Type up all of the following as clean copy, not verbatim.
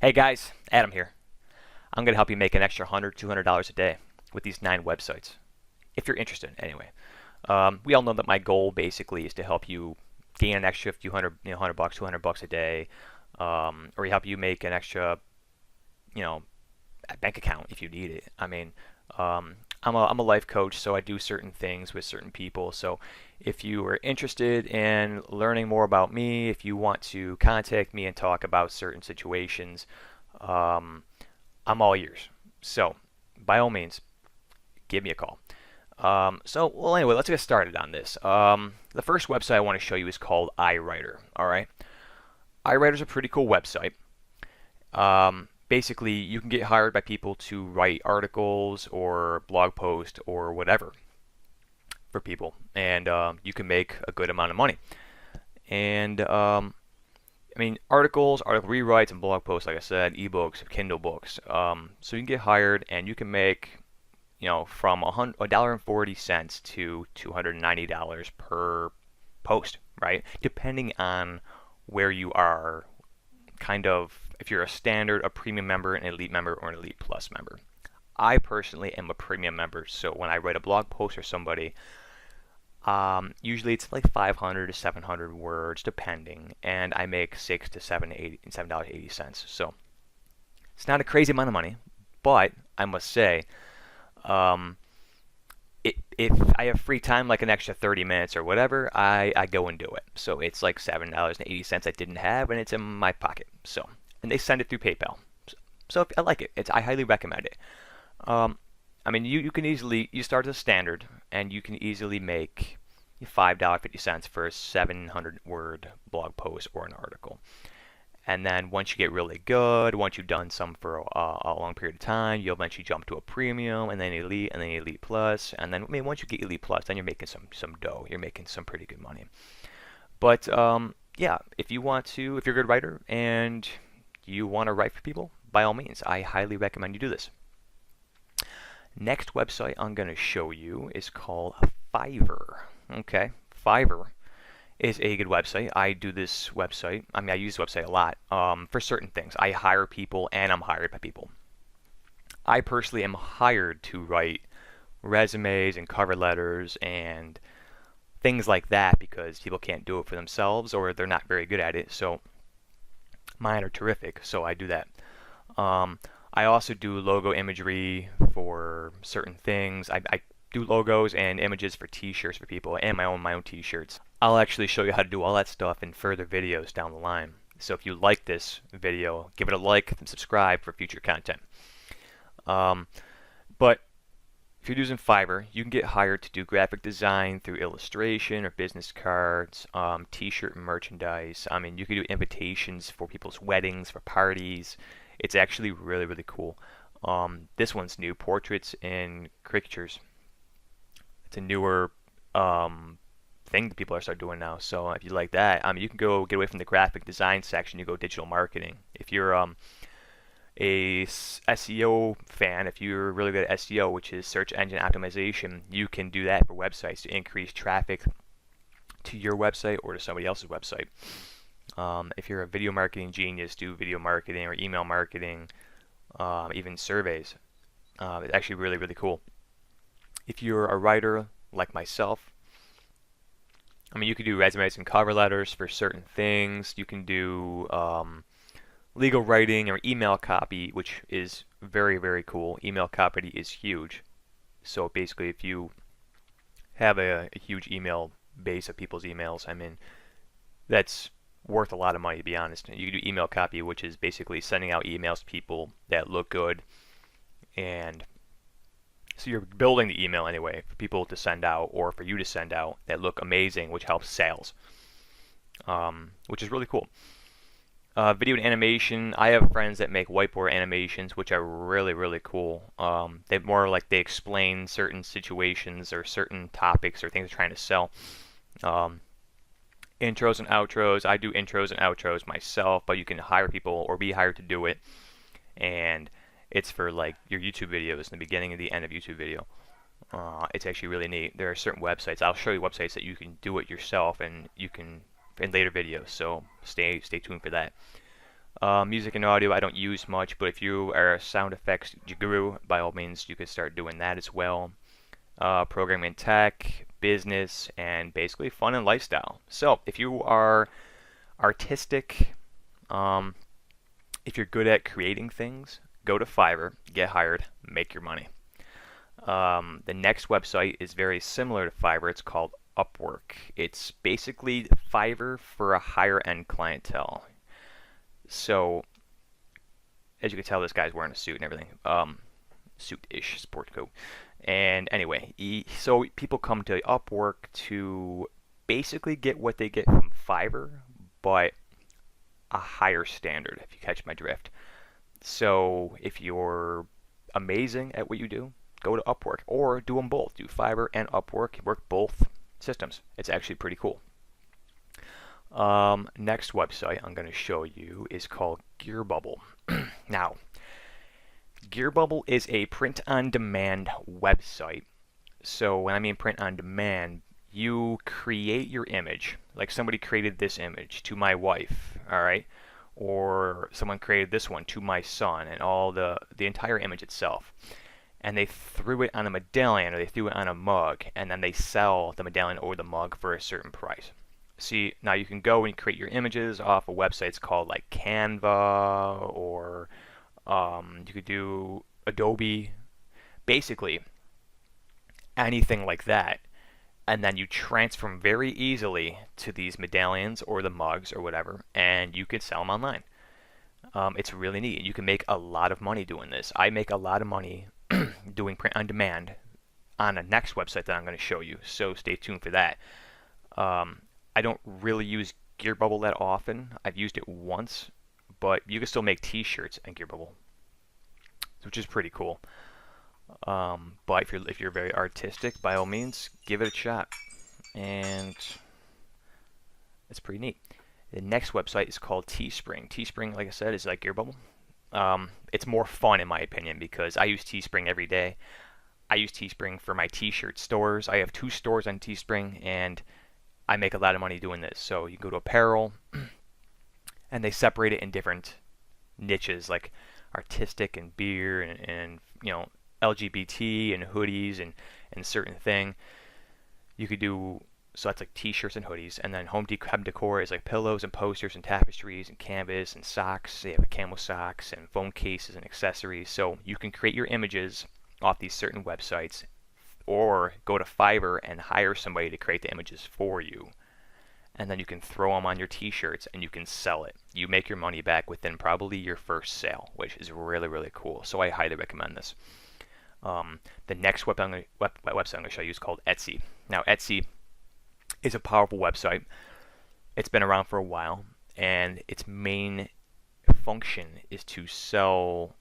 Hey guys, Adam here. I'm going to help you make an extra $100, $200 a day with these 9 websites. If you're interested, anyway. We all know that my goal basically is to help you gain an extra few hundred, $100, $200 a day, or help you make an extra, you know, bank account if you need it. I'm a life coach, so I do certain things with certain people. So if you are interested in learning more about me, if you want to contact me and talk about certain situations, um, I'm all ears. So by all means, give me a call. Well, anyway, let's get started on this. The first website I want to show you is called iWriter. All right, iWriter is a pretty cool website. Basically, you can get hired by people to write articles or blog posts or whatever for people, and you can make a good amount of money. And articles, article rewrites, and blog posts, like I said, ebooks, Kindle books. So you can get hired, and you can make, from $1.40 to $290 per post, right? Depending on where you are, kind of, if you're a standard, a premium member, an elite member, or an elite plus member. I personally am a premium member, so when I write a blog post for somebody, usually it's like 500 to 700 words, depending, and I make $7.80. So it's not a crazy amount of money, but I must say, um, if I have free time, like an extra 30 minutes or whatever, I go and do it. So it's like $7.80 I didn't have, and it's in my pocket. So, and they send it through PayPal. So I like it. I highly recommend it. You can easily, you start as a standard, and you can easily make $5.50 for a 700 word blog post or an article. And then once you get really good, once you've done some for a long period of time, you'll eventually jump to a premium, and then elite, and then elite plus, and then once you get elite plus, then you're making some dough. You're making some pretty good money. But yeah, if you're a good writer and you want to write for people, by all means, I highly recommend you do this. Next website I'm going to show you is called Fiverr. Okay, Fiverr is a good website. I do this website. I use this website a lot for certain things. I hire people, and I'm hired by people. I personally am hired to write resumes and cover letters and things like that because people can't do it for themselves or they're not very good at it. So mine are terrific, so I do that. I also do logo imagery for certain things. I do logos and images for t-shirts for people, and my own t-shirts. I'll actually show you how to do all that stuff in further videos down the line. So if you like this video, give it a like and subscribe for future content. But if you're using Fiverr, you can get hired to do graphic design through illustration or business cards, t-shirt merchandise. You can do invitations for people's weddings, for parties. It's actually really, really cool. This one's new, portraits and caricatures. It's a newer thing that people are starting doing now. So if you like that, you can go get away from the graphic design section. You go digital marketing. If you're a SEO fan, if you're really good at SEO, which is search engine optimization, you can do that for websites to increase traffic to your website or to somebody else's website. If you're a video marketing genius, do video marketing or email marketing, even surveys. It's actually really, really cool. If you're a writer like myself, you can do resumes and cover letters for certain things. You can do legal writing or email copy, which is very, very cool. Email copy is huge. So basically, if you have a huge email base of people's emails, that's worth a lot of money, to be honest. You can do email copy, which is basically sending out emails to people that look good, and so you're building the email anyway for people to send out or for you to send out that look amazing, which helps sales, which is really cool. Video and animation. I have friends that make whiteboard animations, which are really, really cool. They more like they explain certain situations or certain topics or things they're trying to sell. Intros and outros. I do intros and outros myself, but you can hire people or be hired to do it. And it's for like your YouTube videos in the beginning and the end of YouTube video. It's actually really neat. There are certain websites. I'll show you websites that you can do it yourself, and you can in later videos. So stay tuned for that. Music and audio I don't use much, but if you are a sound effects guru, by all means, you could start doing that as well. Programming and tech, business, and basically fun and lifestyle. So if you are artistic, um, if you're good at creating things, go to Fiverr, get hired, make your money. The next website is very similar to Fiverr. It's called Upwork. It's basically Fiverr for a higher end clientele. So, as you can tell, this guy's wearing a suit and everything. Suit-ish sport coat. And anyway, so people come to Upwork to basically get what they get from Fiverr, but a higher standard, if you catch my drift. So if you're amazing at what you do, go to Upwork, or do them both. Do Fiverr and Upwork. Work both systems. It's actually pretty cool. Next website I'm going to show you is called GearBubble. Now, GearBubble is a print-on-demand website. So when I mean print-on-demand, you create your image. Like somebody created this image to my wife, all right? Or someone created this one to my son, and all the entire image itself. And they threw it on a medallion, or they threw it on a mug, and then they sell the medallion or the mug for a certain price. See, now you can go and create your images off of websites called like Canva, or you could do Adobe, basically anything like that. And then you transfer them very easily to these medallions or the mugs or whatever, and you can sell them online. It's really neat. You can make a lot of money doing this. I make a lot of money doing print on demand on the next website that I'm going to show you, so stay tuned for that. I don't really use GearBubble that often. I've used it once, but you can still make t-shirts in GearBubble, which is pretty cool. But if you're very artistic, by all means, give it a shot, and it's pretty neat. The next website is called Teespring. Teespring, like I said, is like GearBubble. It's more fun in my opinion because I use Teespring every day. I use Teespring for my t-shirt stores. I have 2 stores on Teespring, and I make a lot of money doing this. So you go to apparel, and they separate it in different niches like artistic and beer and you know, LGBT and hoodies and certain thing. You could do, so that's like t-shirts and hoodies, and then home decor is like pillows and posters and tapestries and canvas and socks. They have camo socks and phone cases and accessories. So you can create your images off these certain websites, or go to Fiverr and hire somebody to create the images for you. And then you can throw them on your t-shirts and you can sell it. You make your money back within probably your first sale, which is really, really cool. So I highly recommend this. The next website I'm going to show you is called Etsy. Now, Etsy is a powerful website. It's been around for a while, and its main function is to sell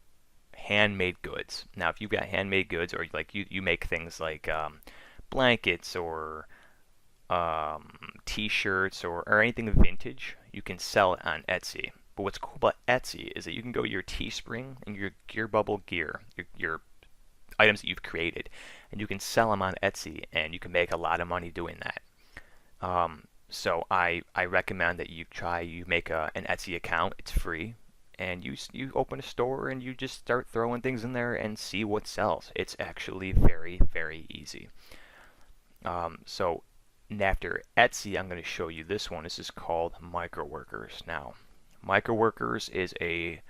handmade goods. Now, if you've got handmade goods, or like you make things like blankets or t-shirts or anything vintage, you can sell it on Etsy. But what's cool about Etsy is that you can go to your Teespring and your GearBubble gear, your items that you've created, and you can sell them on Etsy, and you can make a lot of money doing that. So I recommend that you make an Etsy account. It's free, and you open a store and you just start throwing things in there and see what sells. It's actually very, very easy. So after Etsy, I'm going to show you this one. This is called Microworkers. Now, Microworkers is a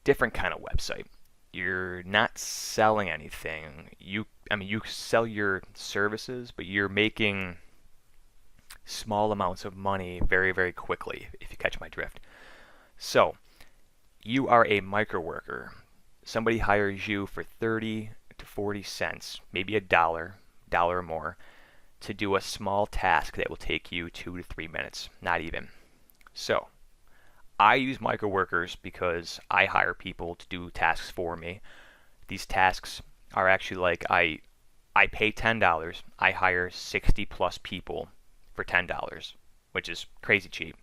different kind of website. You're not selling anything. You sell your services, but you're making small amounts of money very, very quickly, if you catch my drift. So, you are a microworker. Somebody hires you for 30 to 40 cents, maybe $1 or more, to do a small task that will take you 2 to 3 minutes, not even. So, I use microworkers because I hire people to do tasks for me. These tasks are actually like I pay $10, I hire 60 plus people for $10, which is crazy cheap.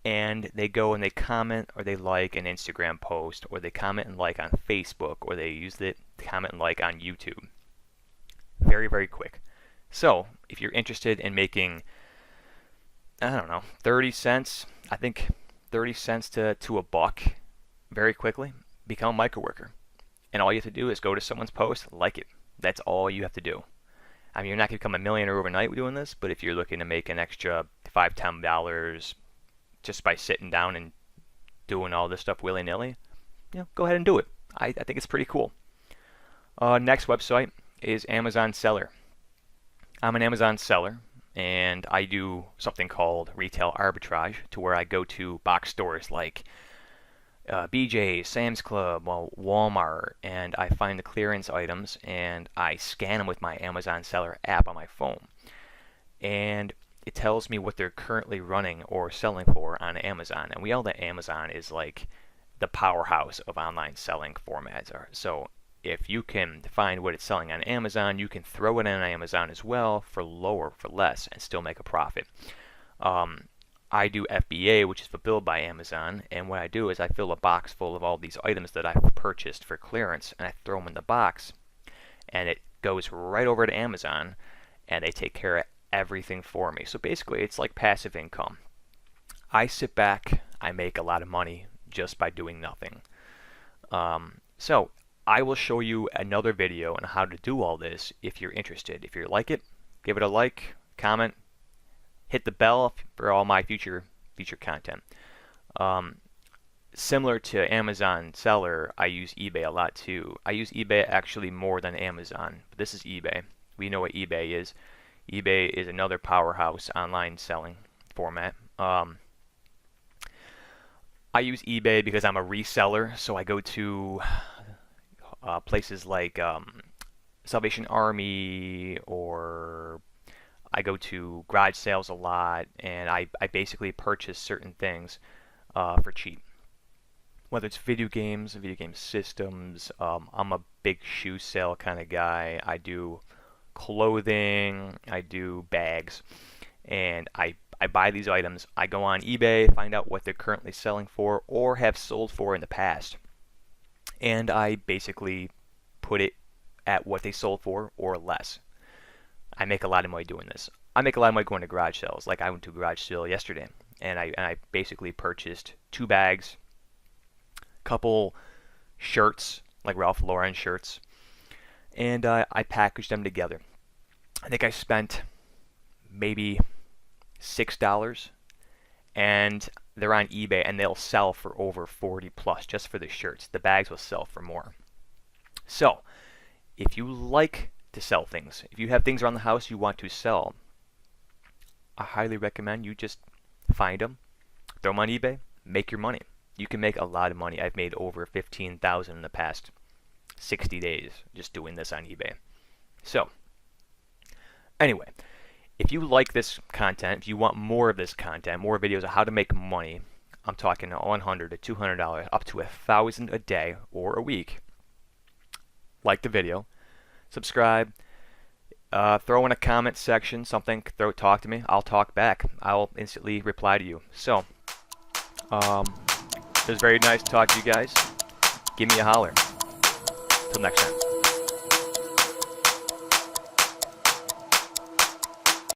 And they go and they comment or they like an Instagram post, or they comment and like on Facebook, or they use it to comment and like on YouTube. Very, very quick. So, if you're interested in making, I don't know, 30 cents, I think 30 cents to a buck very quickly. Become a micro worker. And all you have to do is go to someone's post, like it. That's all you have to do. I mean, you're not going to become a millionaire overnight doing this, but if you're looking to make an extra $5, $10 just by sitting down and doing all this stuff willy-nilly, go ahead and do it. I think it's pretty cool. Next website is Amazon Seller. I'm an Amazon seller, and I do something called retail arbitrage, to where I go to box stores like BJ's, Sam's Club, Walmart, and I find the clearance items and I scan them with my Amazon Seller app on my phone. And it tells me what they're currently running or selling for on Amazon. And we all know that Amazon is like the powerhouse of online selling formats. So if you can find what it's selling on Amazon, you can throw it on Amazon as well for lower, for less, and still make a profit. I do FBA, which is fulfilled by Amazon, and what I do is I fill a box full of all these items that I've purchased for clearance, and I throw them in the box, and it goes right over to Amazon, and they take care of everything for me. So basically, it's like passive income. I sit back, I make a lot of money just by doing nothing. So I will show you another video on how to do all this if you're interested. If you like it, give it a like, comment, hit the bell for all my future content. Similar to Amazon Seller, I use eBay a lot too. I use eBay actually more than Amazon, but this is eBay. We know what eBay is. eBay is another powerhouse online selling format. I use eBay because I'm a reseller, so I go to places like Salvation Army, or I go to garage sales a lot, and I basically purchase certain things for cheap. Whether it's video game systems, I'm a big shoe sale kind of guy. I do clothing, I do bags, and I buy these items. I go on eBay, find out what they're currently selling for or have sold for in the past, and I basically put it at what they sold for or less. I make a lot of money doing this. I make a lot of money going to garage sales. Like I went to a garage sale yesterday, and I basically purchased 2 bags, couple shirts, like Ralph Lauren shirts, and I packaged them together. I think I spent maybe $6, and they're on eBay, and they'll sell for over 40 plus just for the shirts. The bags will sell for more. So if you like to sell things, if you have things around the house you want to sell, I highly recommend you just find them, throw them on eBay, make your money. You can make a lot of money. I've made over $15,000 in the past 60 days just doing this on eBay. So anyway, if you like this content, if you want more of this content, more videos of how to make money, I'm talking $100 to $200, up to $1,000 a day or a week, like the video, subscribe, throw in a comment section something, talk to me. I'll talk back. I'll instantly reply to you. So it was very nice to talk to you guys. Give me a holler. Till next time.